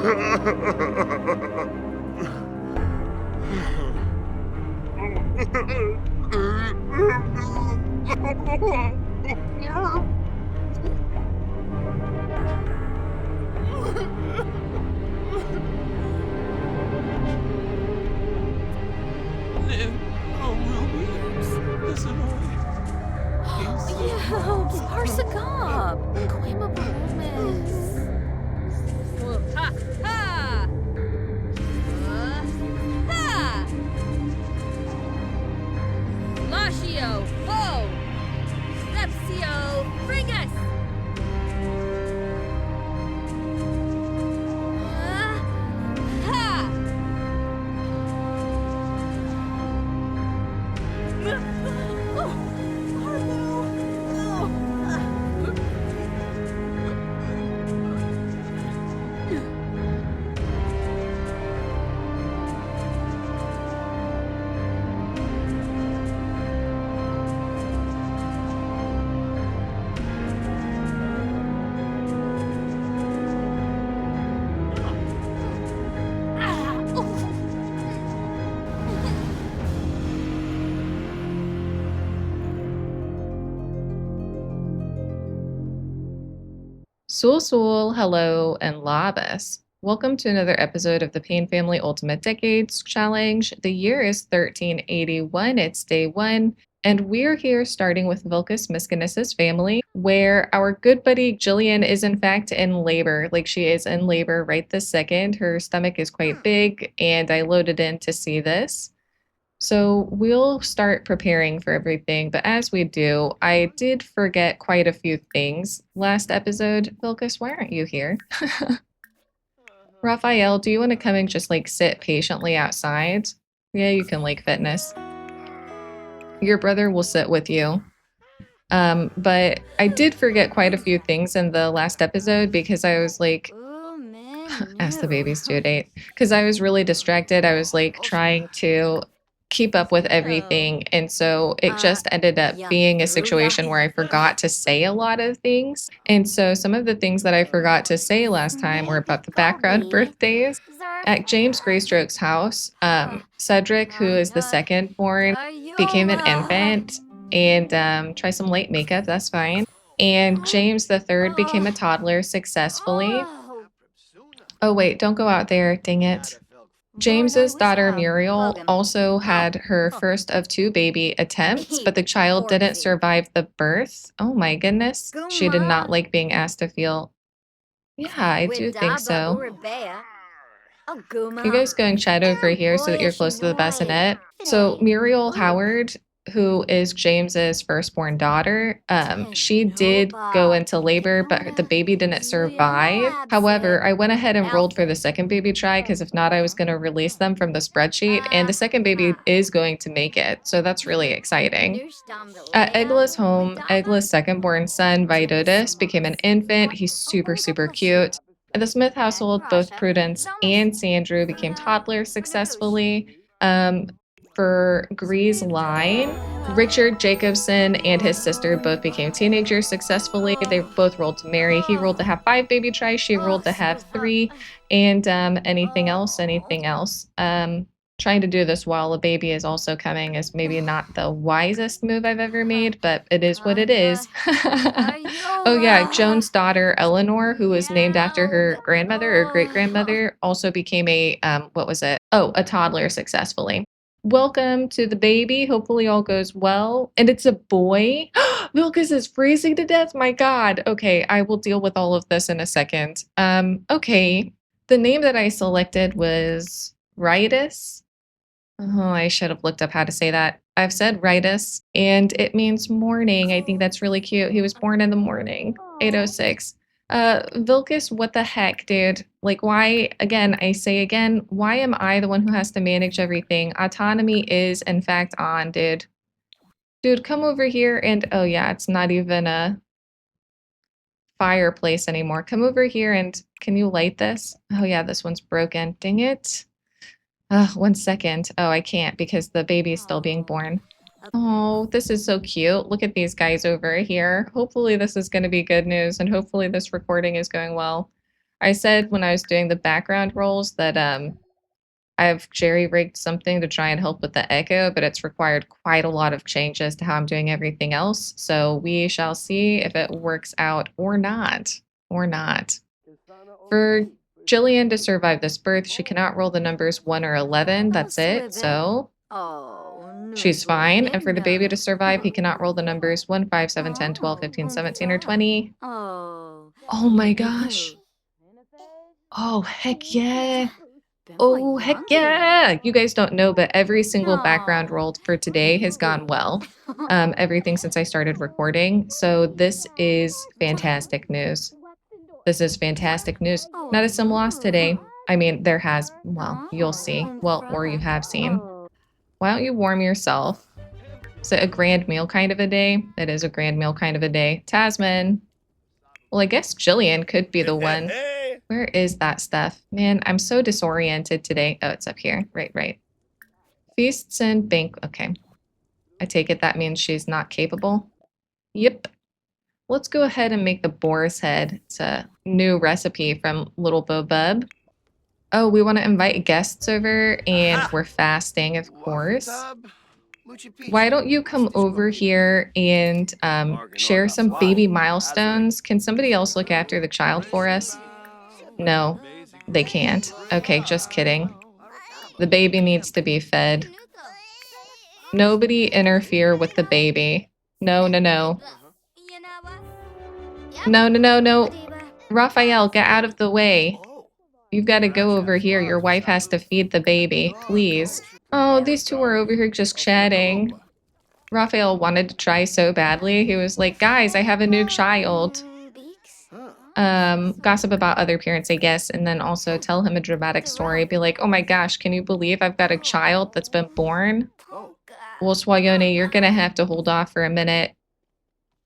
Yelps, Parsagab, Quimabromis. Ha! Ha! Ha! Lashio, ho! Sepsio, Fringus! Ha! Sul, hello, and Labus. Welcome to another episode of the Payne Family Ultimate Decades Challenge. The year is 1381, it's day 1, and we're here starting with Vilcus Miskinises family, where our good buddy Jillian is in fact in labor. Like, she is in labor right this second. Her stomach is quite big, and I loaded in to see this. So we'll start preparing for everything, but as we do, I did forget quite a few things last episode. Vilcus, why aren't you here? Raphael, do you want to come and just like sit patiently outside? Yeah, you can like fitness. Your brother will sit with you. But I did forget quite a few things in the last episode because I was like, ask the baby's due date, because I was really distracted. I was like trying to keep up with everything, and so it just ended up being a situation where I forgot to say a lot of things. And so some of the things that I forgot to say last time were about the background birthdays. At James Greystroke's house, Cedric, who is the second born, became an infant, and try some light makeup, that's fine. And James the third became a toddler successfully. Oh wait, don't go out there, dang it. James's daughter Muriel also had her first of 2 baby attempts, but the child didn't survive the birth. Oh my goodness. She did not like being asked to feel. Yeah, I do think so. You guys go and chat over here so that you're close to the bassinet. So Muriel Howard, who is James's firstborn daughter, she did go into labor, but the baby didn't survive. However, I went ahead and rolled for the second baby try, because if not, I was going to release them from the spreadsheet, and the second baby is going to make it. So that's really exciting. At Egla's home, Egla's second-born son, Vidotus, became an infant. He's super, super cute. At the Smith household, both Prudence and Sandrew became toddlers successfully. For Gree's line, Richard Jacobson and his sister both became teenagers successfully. They both rolled to marry. He rolled to have 5 baby tries. She rolled to have 3. And anything else? Trying to do this while a baby is also coming is maybe not the wisest move I've ever made, but it is what it is. Oh yeah, Joan's daughter Eleanor, who was named after her grandmother or great-grandmother, also became a a toddler successfully. Welcome to the baby. Hopefully all goes well. And it's a boy. Vilcus is freezing to death. My God. Okay, I will deal with all of this in a second. Okay. The name that I selected was Ritus. Oh, I should have looked up how to say that. I've said Ritus, and it means morning. I think that's really cute. He was born in the morning, 8:06. Vilcus, what the heck, dude? Like, why, again, I say again, why am I the one who has to manage everything? Autonomy is, in fact, on, dude. Dude, come over here and, oh yeah, it's not even a fireplace anymore. Come over here and, can you light this? Oh yeah, this one's broken. Dang it. 1 second. Oh, I can't because the baby is still being born. Oh, this is so cute. Look at these guys over here. Hopefully this is going to be good news, and hopefully this recording is going well. I said when I was doing the background rolls that I've jerry-rigged something to try and help with the echo, but it's required quite a lot of changes to how I'm doing everything else. So we shall see if it works out or not. Or not. For Jillian to survive this birth, she cannot roll the numbers 1 or 11. That's it. So she's fine. And for the baby to survive, he cannot roll the numbers 1, 5, 7, 10, 12, 15, 17, or 20. Oh my gosh. Oh, heck yeah. Oh, heck yeah. You guys don't know, but every single background rolled for today has gone well. Everything since I started recording. So this is fantastic news. This is fantastic news. Not a sim loss today. I mean, there has, well, you'll see. Well, or you have seen. Why don't you warm yourself? Is it a grand meal kind of a day? It is a grand meal kind of a day. Tasman. Well, I guess Jillian could be the one. Where is that stuff? Man, I'm so disoriented today. Oh, it's up here. Right. Feasts and bank. Okay. I take it that means she's not capable. Yep. Let's go ahead and make the boar's head. It's a new recipe from Little Bo Bub. Oh, we want to invite guests over, and we're fasting, of course. Why don't you come over here and share some baby milestones? Can somebody else look after the child for us? No, they can't. Okay, just kidding. The baby needs to be fed. Nobody interfere with the baby. No. No. Raphael, get out of the way. You've got to go over here. Your wife has to feed the baby. Please. Oh, these two are over here just chatting. Raphael wanted to try so badly. He was like, guys, I have a new child. Gossip about other parents, I guess, and then also tell him a dramatic story. Be like, oh my gosh, can you believe I've got a child that's been born? Well, Swayone, you're going to have to hold off for a minute.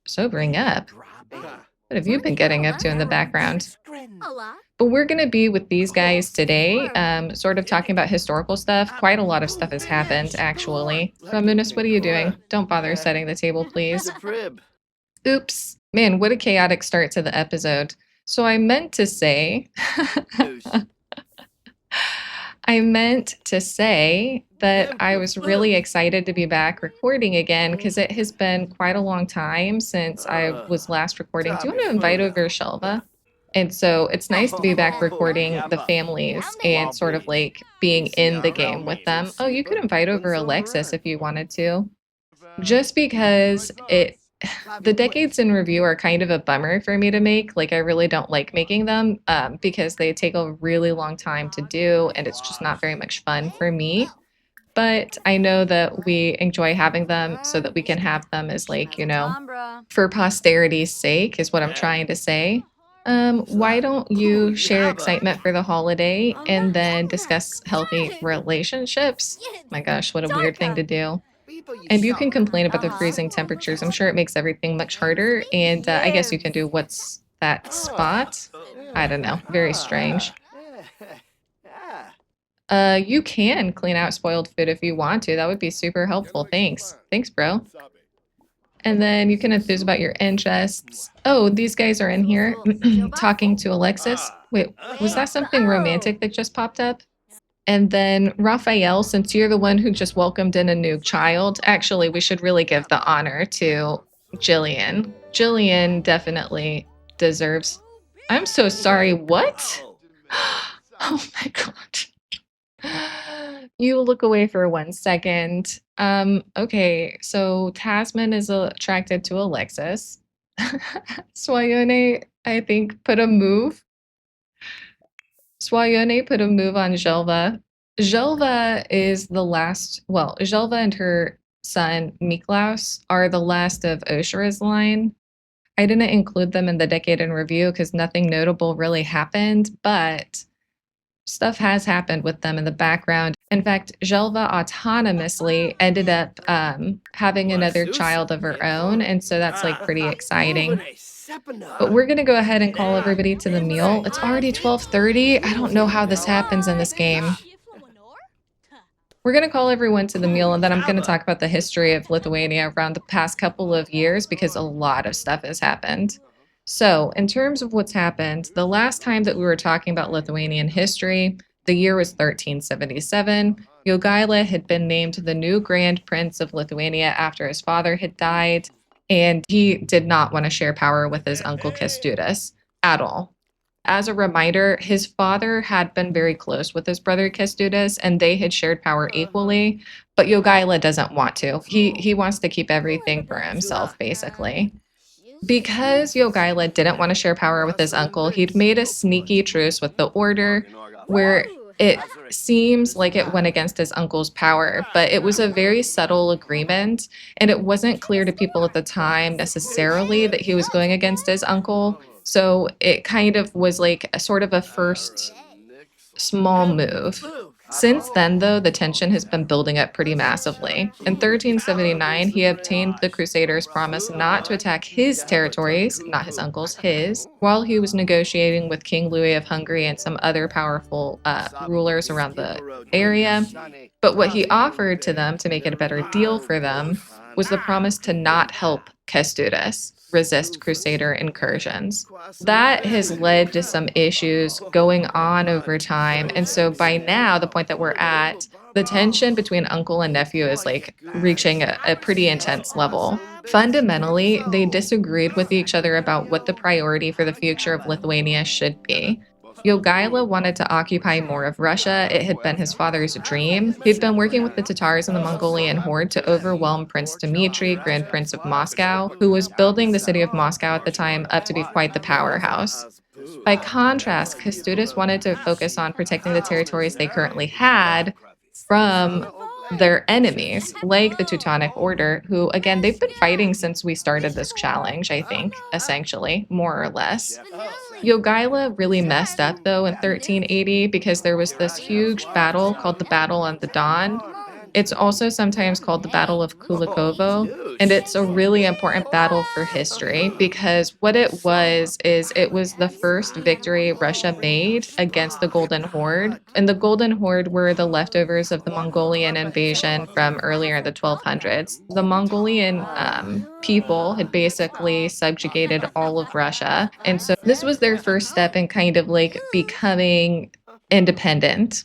Sobering up. What have you been getting up to in the background? But we're going to be with these guys today, sort of talking about historical stuff. Quite a lot of stuff has happened, actually. Ramunis, what are you doing? Don't bother setting the table, please. Oops. Man, what a chaotic start to the episode. So I meant to say... that I was really excited to be back recording again because it has been quite a long time since I was last recording. Do you want to invite over Shelva? And so it's nice to be back recording the families and sort of like being in the game with them. Oh, you could invite over Alexis if you wanted to. Just because the decades in review are kind of a bummer for me to make. Like, I really don't like making them because they take a really long time to do, and it's just not very much fun for me. But I know that we enjoy having them so that we can have them as, like, you know, for posterity's sake is what I'm trying to say. Why don't you share excitement for the holiday and then discuss healthy relationships? My gosh, what a weird thing to do. And you can complain about the freezing temperatures. I'm sure it makes everything much harder. And I guess you can do what's that spot? I don't know. Very strange. You can clean out spoiled food if you want to. That would be super helpful. Thanks. Thanks, bro. And then you can enthuse about your interests. Oh, these guys are in here talking to Alexis. Wait, was that something romantic that just popped up? And then Raphael, since you're the one who just welcomed in a new child, actually, we should really give the honor to Jillian. Jillian definitely deserves. I'm so sorry. What? Oh my God. You look away for 1 second. Okay, so Tasman is attracted to Alexis. Swayone, I think, put a move. Swayone put a move on Jelva. Jelva is the last, well, Jelva and her son Miklaus are the last of Oshira's line. I didn't include them in the Decade in Review because nothing notable really happened, but stuff has happened with them in the background. In fact, Jelva autonomously ended up having another child of her own, and so that's like pretty exciting. But we're going to go ahead and call everybody to the meal. It's already 12:30. I don't know how this happens in this game. We're going to call everyone to the meal, and then I'm going to talk about the history of Lithuania around the past couple of years because a lot of stuff has happened. So, in terms of what's happened, the last time that we were talking about Lithuanian history, the year was 1377. Jogaila had been named the new Grand Prince of Lithuania after his father had died, and he did not want to share power with his uncle Kęstutis at all. As a reminder, his father had been very close with his brother Kęstutis, and they had shared power equally, but Jogaila doesn't want to. He wants to keep everything for himself, basically. Because Jogaila didn't want to share power with his uncle, he'd made a sneaky truce with the Order where it seems like it went against his uncle's power, but it was a very subtle agreement, and it wasn't clear to people at the time necessarily that he was going against his uncle. So it kind of was like a sort of a first small move. Since then, though, the tension has been building up pretty massively. In 1379, he obtained the Crusaders' promise not to attack his territories, not his uncle's, his, while he was negotiating with King Louis of Hungary and some other powerful rulers around the area. But what he offered to them to make it a better deal for them was the promise to not help Kęstutis resist Crusader incursions. That has led to some issues going on over time. And so by now, the point that we're at, the tension between uncle and nephew is like reaching a pretty intense level. Fundamentally, they disagreed with each other about what the priority for the future of Lithuania should be. Jogaila wanted to occupy more of Russia. It had been his father's dream. He'd been working with the Tatars and the Mongolian horde to overwhelm Prince Dmitry, Grand Prince of Moscow, who was building the city of Moscow at the time up to be quite the powerhouse. By contrast, Kęstutis wanted to focus on protecting the territories they currently had from their enemies, like the Teutonic Order, who, again, they've been fighting since we started this challenge, I think, essentially, more or less. Jogaila really messed up, though, in 1380 because there was this huge battle called the Battle on the Don. It's also sometimes called the Battle of Kulikovo, and it's a really important battle for history because what it was is it was the first victory Russia made against the Golden Horde. And the Golden Horde were the leftovers of the Mongolian invasion from earlier in the 1200s. The Mongolian people had basically subjugated all of Russia. And so this was their first step in kind of like becoming independent.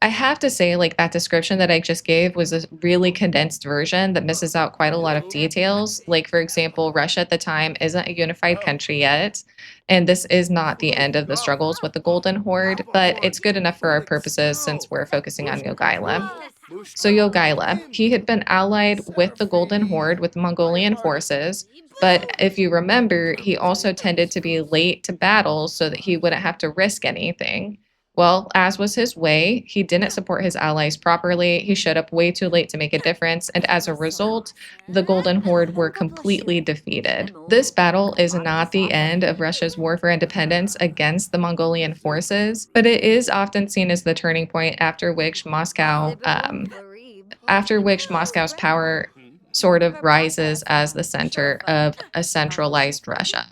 I have to say, like, that description that I just gave was a really condensed version that misses out quite a lot of details. Like, for example, Russia at the time isn't a unified country yet, and this is not the end of the struggles with the Golden Horde, but it's good enough for our purposes since we're focusing on Jogaila. So Jogaila, he had been allied with the Golden Horde with Mongolian forces, but if you remember, he also tended to be late to battles so that he wouldn't have to risk anything. Well, as was his way, he didn't support his allies properly. He showed up way too late to make a difference, and as a result, the Golden Horde were completely defeated. This battle is not the end of Russia's war for independence against the Mongolian forces, but it is often seen as the turning point after which Moscow's power sort of rises as the center of a centralized Russia.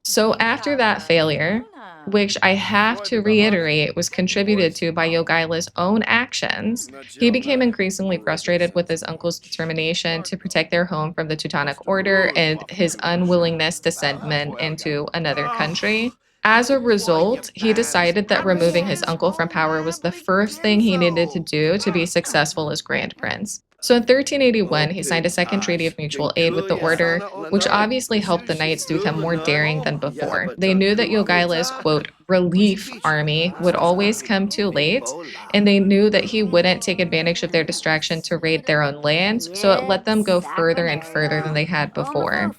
So after that failure, which I have to reiterate was contributed to by Jogaila's own actions, he became increasingly frustrated with his uncle's determination to protect their home from the Teutonic Order and his unwillingness to send men into another country. As a result, he decided that removing his uncle from power was the first thing he needed to do to be successful as Grand Prince. So in 1381, he signed a second treaty of mutual aid with the Order, which obviously helped the knights to become more daring than before. They knew that Jogaila's, quote, relief army would always come too late, and they knew that he wouldn't take advantage of their distraction to raid their own lands, so it let them go further and further than they had before.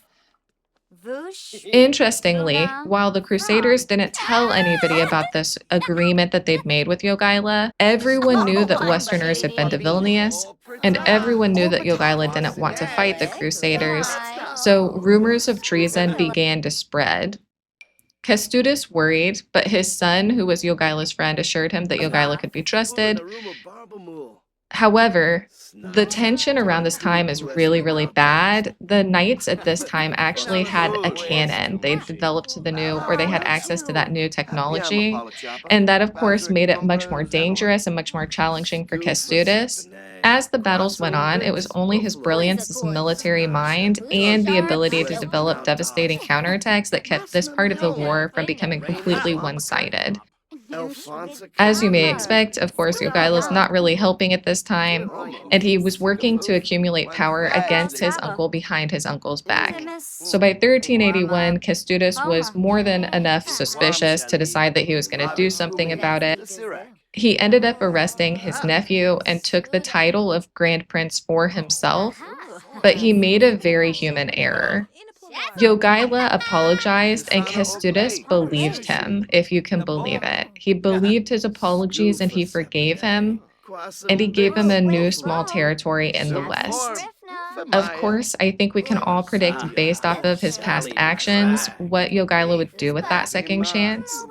Interestingly, while the Crusaders didn't tell anybody about this agreement that they'd made with Jogaila, everyone knew that Westerners had been to Vilnius, and everyone knew that Jogaila didn't want to fight the Crusaders, so rumors of treason began to spread. Kęstutis worried, but his son, who was Jogaila's friend, assured him that Jogaila could be trusted. However, the tension around this time is really, really bad. The knights at this time actually had a cannon. They developed the new, or they had access to that new technology. And that, of course, made it much more dangerous and much more challenging for Kęstutis. As the battles went on, it was only his brilliance as a military mind and the ability to develop devastating counterattacks that kept this part of the war from becoming completely one-sided. As you may expect, of course, Jogaila's not really helping at this time, and he was working to accumulate power against his uncle behind his uncle's back. So by 1381, Kęstutis was more than enough suspicious to decide that he was going to do something about it. He ended up arresting his nephew and took the title of Grand Prince for himself, but he made a very human error. Jogaila apologized, and Kęstutis believed him, if you can believe it. He believed his apologies and he forgave him, and he gave him a new small territory in the west. Of course, I think we can all predict based off of his past actions what Jogaila would do with that second chance.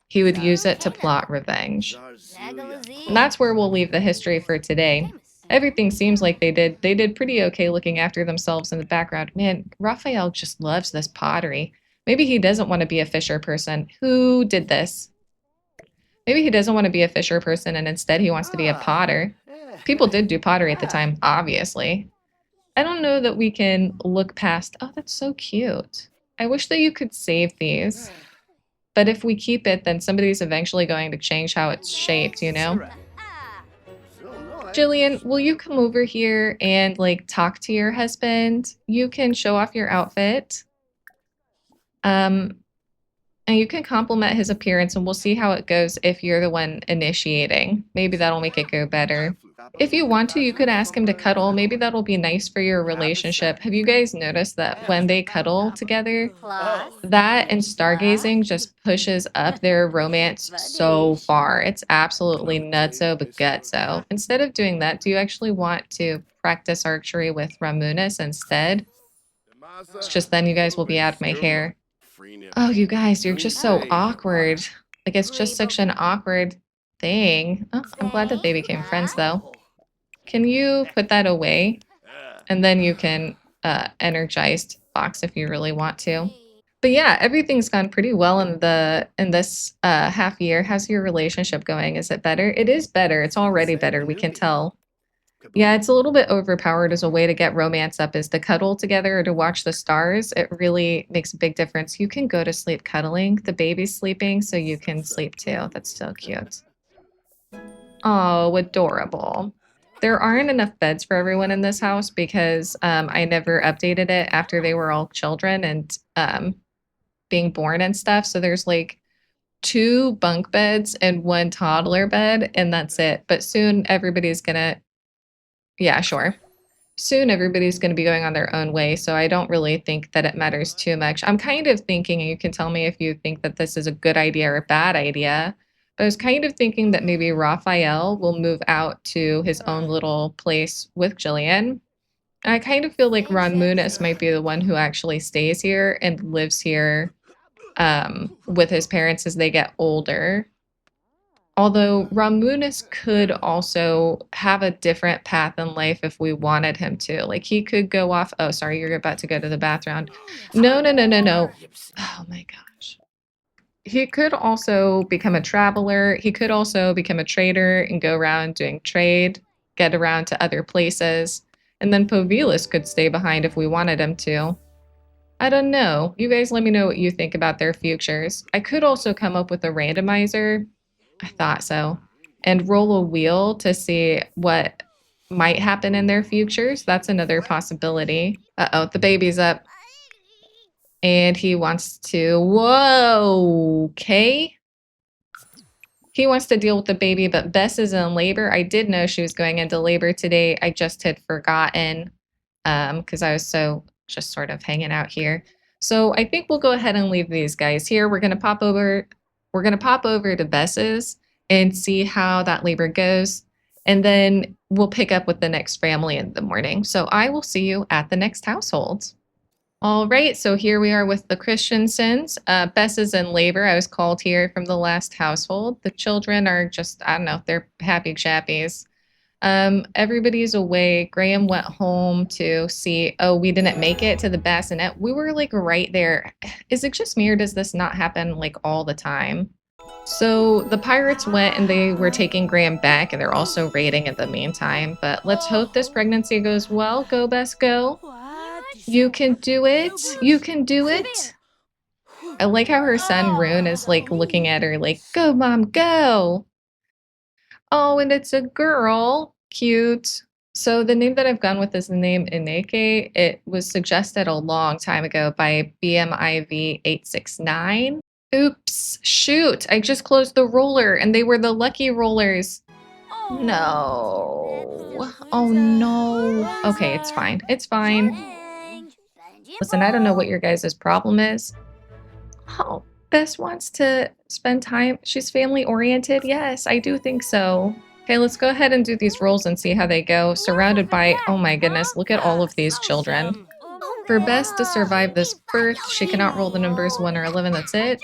He would use it to plot revenge. And that's where we'll leave the history for today. Everything seems like they did pretty okay looking after themselves in the background. Man, Raphael just loves this pottery. Maybe he doesn't want to be a fisher person. Who did this? Maybe he doesn't want to be a fisher person and instead he wants to be a potter. People did do pottery at the time, obviously. I don't know that we can look past. Oh, that's so cute. I wish that you could save these. But if we keep it, then somebody's eventually going to change how it's shaped, you know? Jillian, will you come over here and like talk to your husband? You can show off your outfit. And you can compliment his appearance and we'll see how it goes if you're the one initiating. Maybe that'll make it go better. If you want to, you could ask him to cuddle. Maybe that'll be nice for your relationship. Have you guys noticed that when they cuddle together, that and stargazing just pushes up their romance so far? It's absolutely nutso but gutso. Instead of doing that, do you actually want to practice archery with Ramunis instead? It's just then you guys will be out of my hair. Oh, you guys, you're just so awkward. Like, it's just such an awkward thing. Oh, I'm glad that they became friends, though. Can you put that away? And then you can energized box if you really want to. But yeah, everything's gone pretty well in this half year. How's your relationship going? Is it better? It is better. It's already better. We can tell. Yeah, it's a little bit overpowered as a way to get romance up is to cuddle together or to watch the stars. It really makes a big difference. You can go to sleep cuddling. The baby's sleeping, so you can sleep too. That's so cute. Oh, adorable. There aren't enough beds for everyone in this house because I never updated it after they were all children and being born and stuff. So there's like 2 bunk beds and 1 toddler bed, and that's it. But soon everybody's gonna, yeah, sure. Soon everybody's going to be going on their own way, so I don't really think that it matters too much. I'm kind of thinking, and you can tell me if you think that this is a good idea or a bad idea, but I was kind of thinking that maybe Raphael will move out to his own little place with Jillian. And I kind of feel like Ron Munis might be the one who actually stays here and lives here with his parents as they get older. Although Ramunis could also have a different path in life if we wanted him to. Like he could go off. Oh, sorry, you're about to go to the bathroom. No, no, no, no, no. Oh my gosh. He could also become a traveler. He could also become a trader and go around doing trade, get around to other places. And then Povilis could stay behind if we wanted him to. I don't know. You guys let me know what you think about their futures. I could also come up with a randomizer. I thought so. And roll a wheel to see what might happen in their futures. That's another possibility. Uh-oh, the baby's up. And he wants to, whoa, okay. He wants to deal with the baby, but Bess is in labor. I did know she was going into labor today. I just had forgotten because I was so just sort of hanging out here. So I think we'll go ahead and leave these guys here. We're gonna pop over to Bess's and see how that labor goes. And then we'll pick up with the next family in the morning. So I will see you at the next household. All right, so here we are with the Christiansens. Bess is in labor. I was called here from the last household. The children are just, I don't know, they're happy chappies. Everybody's away. Graham went home to see, oh, we didn't make it to the bassinet. We were like right there. Is it just me or does this not happen like all the time? So the pirates went and they were taking Graham back and they're also raiding in the meantime. But let's hope this pregnancy goes well. Go, Bess, go. You can do it. You can do it. I like how her son Rune is like looking at her like, go, mom, go. Oh, and it's a girl. Cute. So the name that I've gone with is the name Ineke. It was suggested a long time ago by BMIV869. Oops, shoot. I just closed the roller and they were the lucky rollers. No. Oh no. Okay, it's fine. It's fine. Listen, I don't know what your guys' problem is. Oh, Bess wants to spend time. She's family oriented. Yes, I do think so. Okay, let's go ahead and do these rolls and see how they go. Surrounded by, oh my goodness, look at all of these children. For Bess to survive this birth, she cannot roll the numbers 1 or 11. That's it.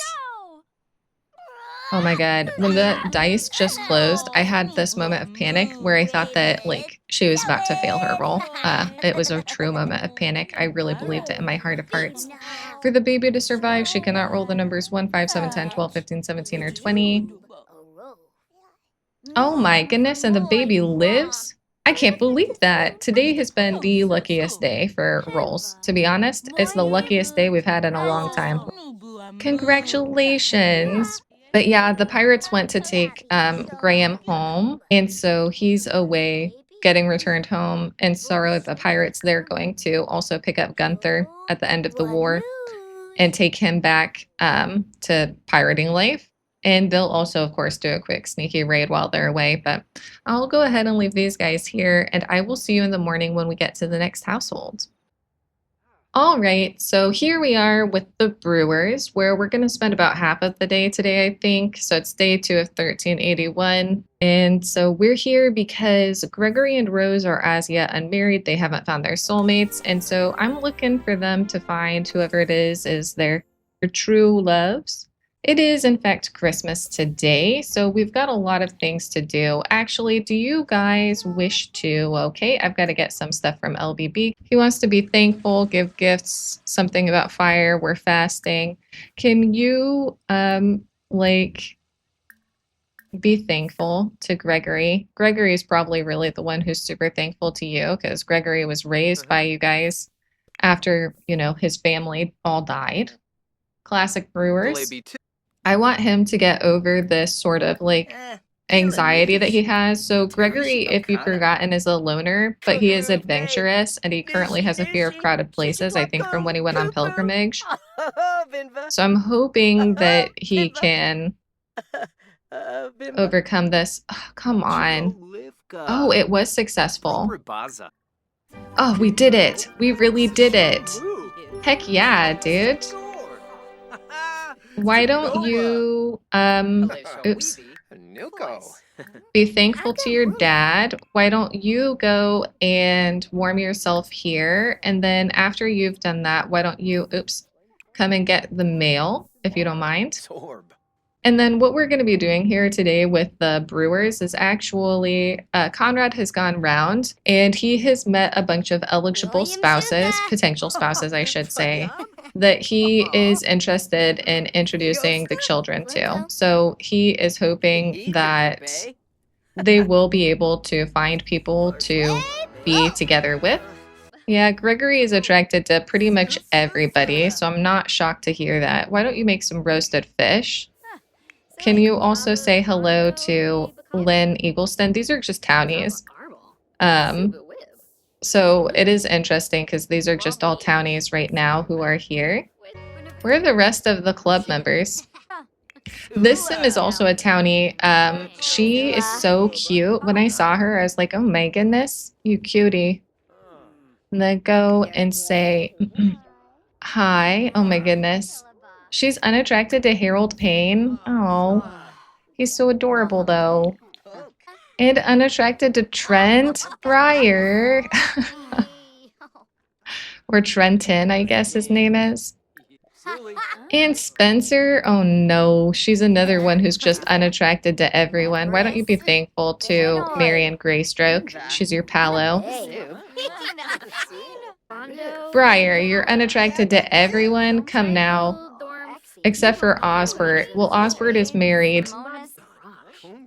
Oh my god. When the dice just closed, I had this moment of panic where I thought that like she was about to fail her roll. It was a true moment of panic. I really believed it in my heart of hearts. For the baby to survive, she cannot roll the numbers 1, 5, 7, 10, 12, 15, 17, or 20. Oh my goodness, and the baby lives? I can't believe that. Today has been the luckiest day for rolls. To be honest, it's the luckiest day we've had in a long time. Congratulations. But yeah, the pirates went to take Graham home, and so he's away getting returned home. And so the pirates, they're going to also pick up Gunther at the end of the war and take him back to pirating life. And they'll also, of course, do a quick sneaky raid while they're away. But I'll go ahead and leave these guys here, and I will see you in the morning when we get to the next household. All right, so here we are with the Brewers, where we're going to spend about half of the day today, I think. So it's day 2 of 1381. And so we're here because Gregory and Rose are as yet unmarried. They haven't found their soulmates. And so I'm looking for them to find whoever it is their true loves. It is, in fact, Christmas today, so we've got a lot of things to do. Actually, do you guys wish to? Okay, I've got to get some stuff from LBB. He wants to be thankful, give gifts, something about fire, we're fasting. Can you, like, be thankful to Gregory? Gregory is probably really the one who's super thankful to you, because Gregory was raised by you guys after, you know, his family all died. Classic Brewers. I want him to get over this sort of like anxiety that he has. So Gregory, if you've forgotten, is a loner, but he is adventurous and he currently has a fear of crowded places, I think from when he went on pilgrimage. So I'm hoping that he can overcome this. Oh, come on. Oh, it was successful. Oh, we did it. We really did it. Heck yeah, dude. Why don't you, oops, be thankful to your dad? Why don't you go and warm yourself here? And then after you've done that, why don't you, oops, come and get the mail, if you don't mind? And then what we're going to be doing here today with the Brewers is actually Conrad has gone round and he has met a bunch of eligible spouses, potential spouses, I should say, that he is interested in introducing the children to. So he is hoping that they will be able to find people to be together with. Yeah, Gregory is attracted to pretty much everybody, so I'm not shocked to hear that. Why don't you make some roasted fish? Can you also say hello to Lynn Eagleston? These are just townies. So it is interesting because these are just all townies right now who are here. Where are the rest of the club members? This sim is also a townie. She is so cute. When I saw her, I was like, oh my goodness, you cutie. And then go and say, hi. Oh my goodness. She's unattracted to Harold Payne. Oh, he's so adorable though. And unattracted to Trent Breyer. Or Trenton, I guess his name is. And Spencer, oh no, she's another one who's just unattracted to everyone. Why don't you be thankful to Marion Greystroke? She's your palo. Briar, you're unattracted to everyone. Come now. Except for Osbert. Well, Osbert is married.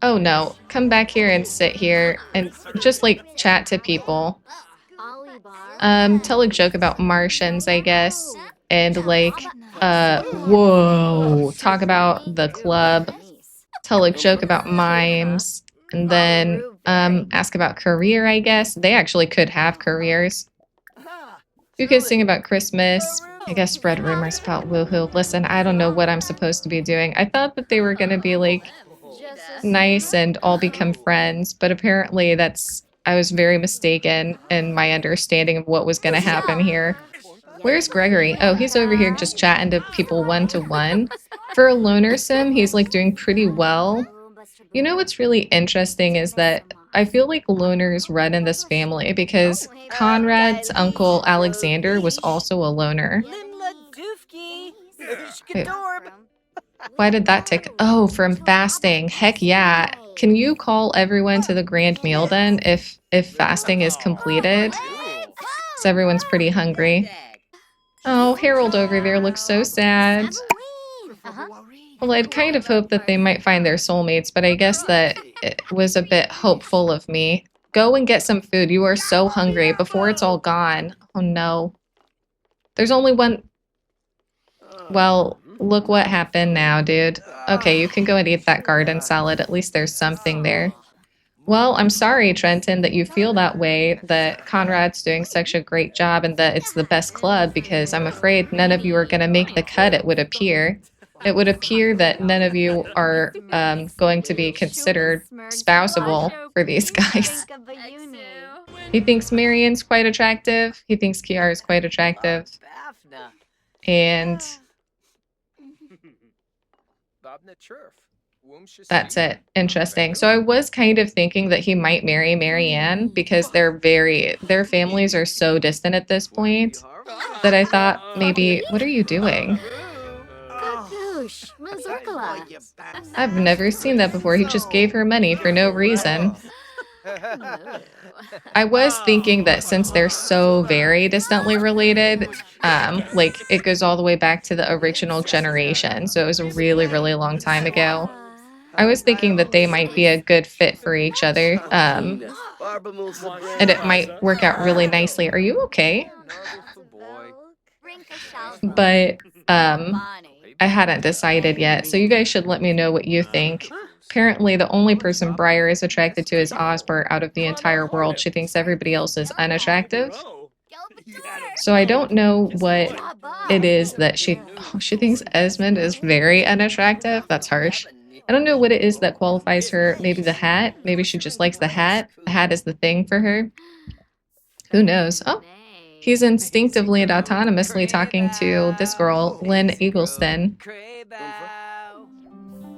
Oh no, come back here and sit here and just like chat to people. Tell a joke about Martians, I guess. And like, whoa, talk about the club. Tell a joke about mimes. And then ask about career, I guess. They actually could have careers. You could sing about Christmas. I guess spread rumors about woohoo. Listen, I don't know what I'm supposed to be doing. I thought that they were going to be like nice and all become friends, but apparently I was very mistaken in my understanding of what was going to happen here. Where's Gregory? Oh, he's over here just chatting to people one-to-one. For a loner sim, he's like doing pretty well. You know what's really interesting is that I feel like loners run in this family because Conrad's uncle Alexander was also a loner. Wait, why did that take? Oh, from fasting. Heck yeah. Can you call everyone to the grand meal then if fasting is completed? So everyone's pretty hungry. Oh, Harold over there looks so sad. Well, I'd kind of hoped that they might find their soulmates, but I guess that it was a bit hopeful of me. Go and get some food. You are so hungry before it's all gone. Oh no. There's only one. Well, look what happened now, dude. Okay, you can go and eat that garden salad. At least there's something there. Well, I'm sorry, Trenton, that you feel that way, that Conrad's doing such a great job and that it's the best club, because I'm afraid none of you are going to make the cut, it would appear. It would appear that none of you are going to be considered spousable for these guys. He thinks Marion's quite attractive. He thinks Kiara is quite attractive. And that's it. Interesting. So I was kind of thinking that he might marry Marianne because their families are so distant at this point that I thought maybe, what are you doing? I've never seen that before. He just gave her money for no reason. I was thinking that since they're so very distantly related, like it goes all the way back to the original generation. So it was a really, really long time ago. I was thinking that they might be a good fit for each other. And it might work out really nicely. Are you okay? But I hadn't decided yet. So you guys should let me know what you think. Apparently, the only person Briar is attracted to is Osbert out of the entire world. She thinks everybody else is unattractive. So I don't know what it is that she thinks Esmond is very unattractive. That's harsh. I don't know what it is that qualifies her. Maybe the hat. Maybe she just likes the hat. The hat is the thing for her. Who knows? Oh, he's instinctively and autonomously talking to this girl, Lynn Eagleston.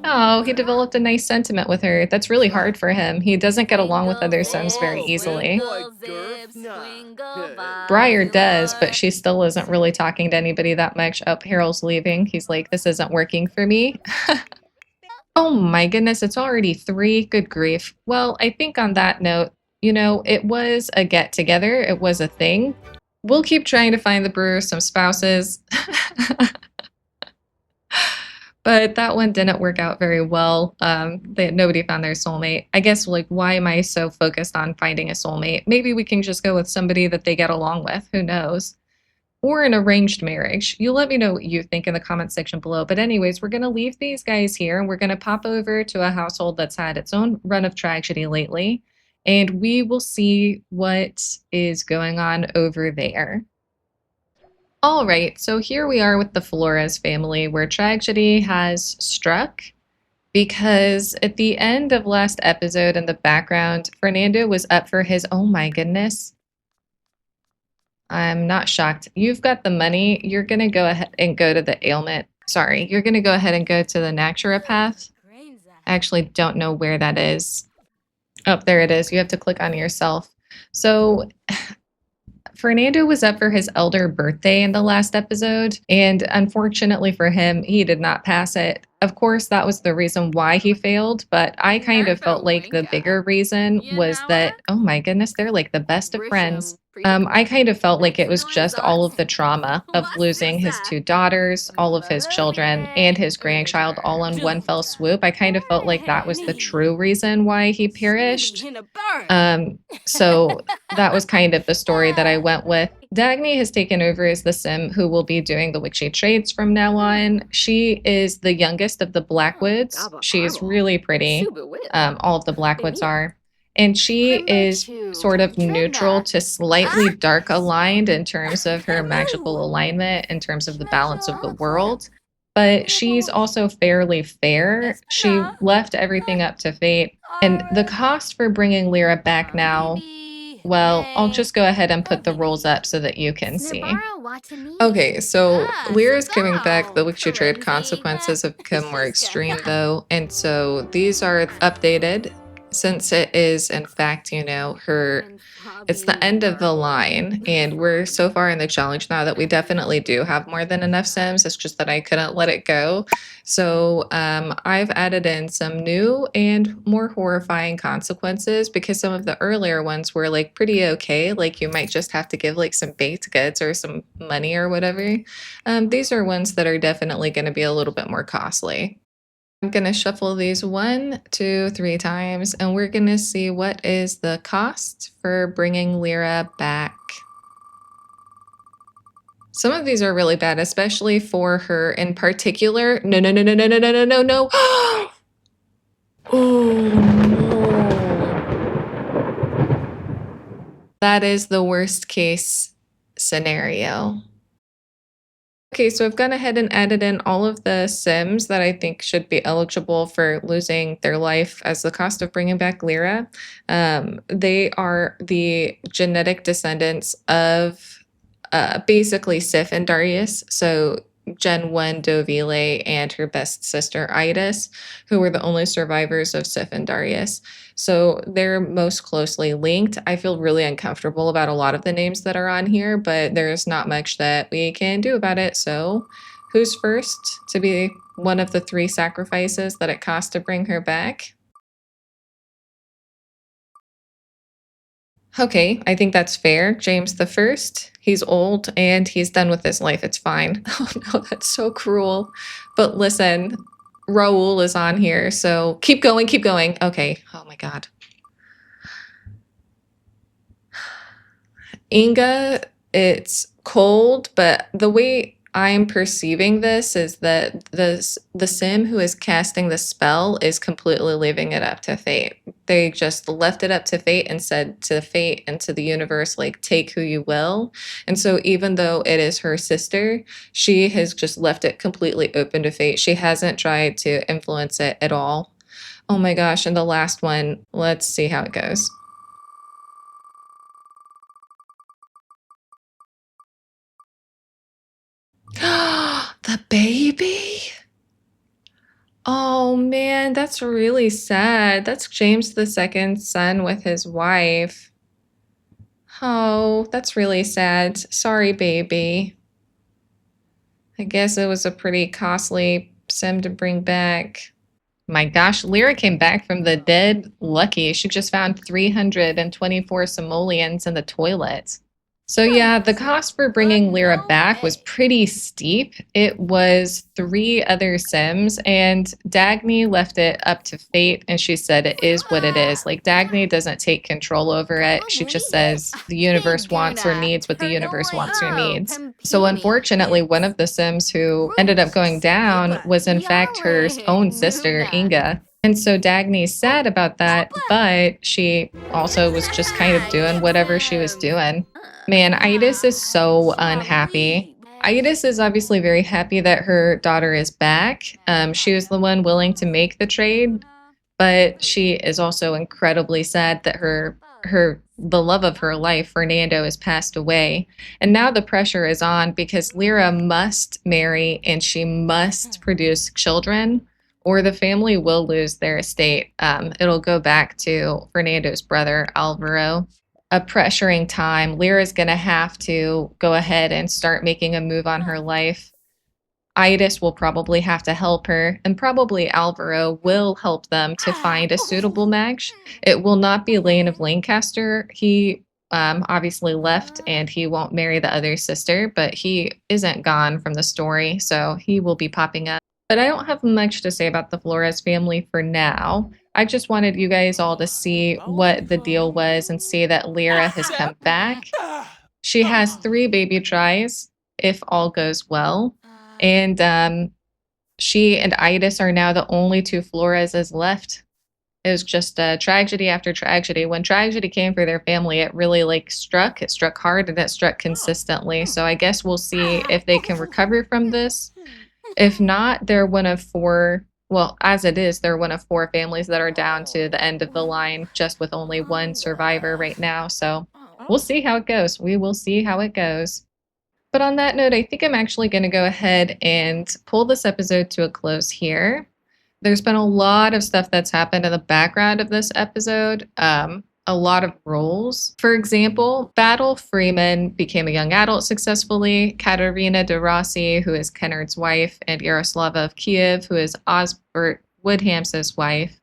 Oh, he developed a nice sentiment with her. That's really hard for him. He doesn't get along with other Sims very easily. Briar does, but she still isn't really talking to anybody that much. Oh, Harold's leaving. He's like, this isn't working for me. Oh my goodness, it's already 3. Good grief. Well, I think on that note, you know, it was a get-together. It was a thing. We'll keep trying to find the Brewers some spouses. But that one didn't work out very well. Nobody found their soulmate. I guess, like, why am I so focused on finding a soulmate? Maybe we can just go with somebody that they get along with. Who knows? Or an arranged marriage. You let me know what you think in the comment section below. But anyways, we're going to leave these guys here, and we're going to pop over to a household that's had its own run of tragedy lately. And we will see what is going on over there. All right, so here we are with the Flores family, where tragedy has struck because at the end of last episode in the background, Fernando was up for his, oh my goodness. I'm not shocked. You've got the money. You're going to go ahead and go to the ailment. Sorry, you're going to go ahead and go to the naturopath. I actually don't know where that is. Oh, there it is. You have to click on yourself. So Fernando was up for his elder birthday in the last episode, and unfortunately for him, he did not pass it. Of course, that was the reason why he failed, but I kind of felt like the bigger reason was that, oh my goodness, they're like the best of friends. I kind of felt like it was just all of the trauma of losing his two daughters, all of his children, and his grandchild all in one fell swoop. I kind of felt like that was the true reason why he perished. So that was kind of the story that I went with. Dagny has taken over as the sim who will be doing the witchy trades from now on. She is the youngest of the Blackwoods. She's really pretty. All of the Blackwoods are. And she is sort of neutral to slightly dark aligned in terms of her magical alignment, in terms of the balance of the world. But she's also fairly fair. She left everything up to fate. And the cost for bringing Lyra back now, well, I'll just go ahead and put the rules up so that you can see. Okay, so Lyra's coming back. The witchy trade consequences have become more extreme, though. And so these are updated since it is, in fact, it's the end of the line, and we're so far in the challenge now that we definitely do have more than enough sims. It's just that I couldn't let it go. So I've added in some new and more horrifying consequences because some of the earlier ones were like pretty okay. Like you might just have to give like some baked goods or some money or whatever. These are ones that are definitely going to be a little bit more costly. I'm going to shuffle these 1, 2, 3 times, and we're going to see what is the cost for bringing Lyra back. Some of these are really bad, especially for her in particular. No, no, no, no, no, no, no, no, no, no. Oh, no. That is the worst case scenario. Okay, so I've gone ahead and added in all of the sims that I think should be eligible for losing their life as the cost of bringing back Lyra. They are the genetic descendants of basically Sif and Darius. So Gen 1 Dovile and her best sister Idas, who were the only survivors of Sif and Darius. So they're most closely linked. I feel really uncomfortable about a lot of the names that are on here, but there's not much that we can do about it. So who's first to be one of the 3 sacrifices that it costs to bring her back? Okay, I think that's fair. James the First. He's old and he's done with his life. It's fine. Oh no, that's so cruel. But listen, Raoul is on here, so keep going, keep going. Okay. Oh my God. Inga, it's cold, but the way I'm perceiving this is that the sim who is casting the spell is completely leaving it up to fate. They just left it up to fate and said to fate and to the universe, like, take who you will. And so even though it is her sister, she has just left it completely open to fate. She hasn't tried to influence it at all. Oh my gosh, and the last one, let's see how it goes. The baby? Oh man, that's really sad. That's James the Second's son with his wife. Oh, that's really sad. Sorry, baby. I guess it was a pretty costly sim to bring back. My gosh, Lyra came back from the dead. Lucky. She just found 324 simoleons in the toilet. So yeah, the cost for bringing Lyra back was pretty steep. It was 3 other sims, and Dagny left it up to fate, and she said it is what it is. Like, Dagny doesn't take control over it. She just says the universe wants or needs what the universe wants or needs. So unfortunately, one of the sims who ended up going down was in fact her own sister, Inga. And so Dagny's sad about that, but she also was just kind of doing whatever she was doing. Man, Idas is so unhappy. Idas is obviously very happy that her daughter is back. She was the one willing to make the trade, but she is also incredibly sad that the love of her life, Fernando, has passed away. And now the pressure is on because Lyra must marry and she must produce children, or the family will lose their estate. It'll go back to Fernando's brother, Alvaro. a pressuring time. Lyra's going to have to go ahead and start making a move on her life. Idas will probably have to help her, and probably Alvaro will help them to find a suitable match. It will not be Lane of Lancaster. He obviously left and he won't marry the other sister, but he isn't gone from the story, so he will be popping up. But I don't have much to say about the Flores family for now. I just wanted you guys all to see what the deal was and see that Lyra has come back. She has 3 baby tries, if all goes well. And she and Idas are now the only 2 Floreses left. It was just tragedy after tragedy. When tragedy came for their family, it really struck. It struck hard and it struck consistently. So I guess we'll see if they can recover from this. If not, they're one of 4, well, as it is, they're one of 4 families that are down to the end of the line, just with only 1 survivor right now. So we'll see how it goes. We will see how it goes. But on that note, I think I'm actually going to go ahead and pull this episode to a close here. There's been a lot of stuff that's happened in the background of this episode. A lot of roles. For example, Battle Freeman became a young adult successfully. Katerina de Rossi, who is Kennard's wife, and Yaroslava of Kiev, who is Osbert Woodham's wife,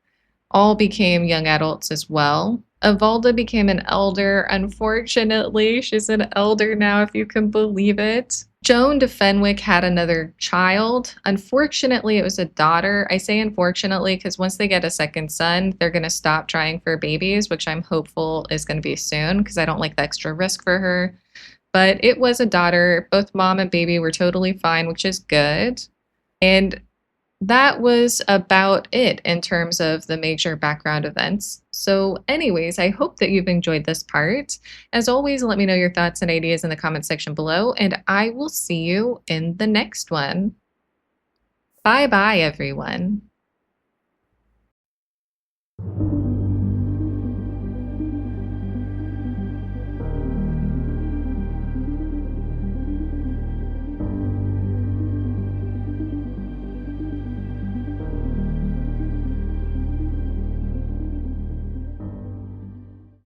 all became young adults as well. Evalda became an elder. Unfortunately, she's an elder now, if you can believe it. Joan de Fenwick had another child. Unfortunately, it was a daughter. I say unfortunately because once they get a second son, they're going to stop trying for babies, which I'm hopeful is going to be soon because I don't like the extra risk for her. But it was a daughter. Both mom and baby were totally fine, which is good. And that was about it in terms of the major background events. So anyways, I hope that you've enjoyed this part. As always, let me know your thoughts and ideas in the comment section below, and I will see you in the next one. Bye-bye, everyone.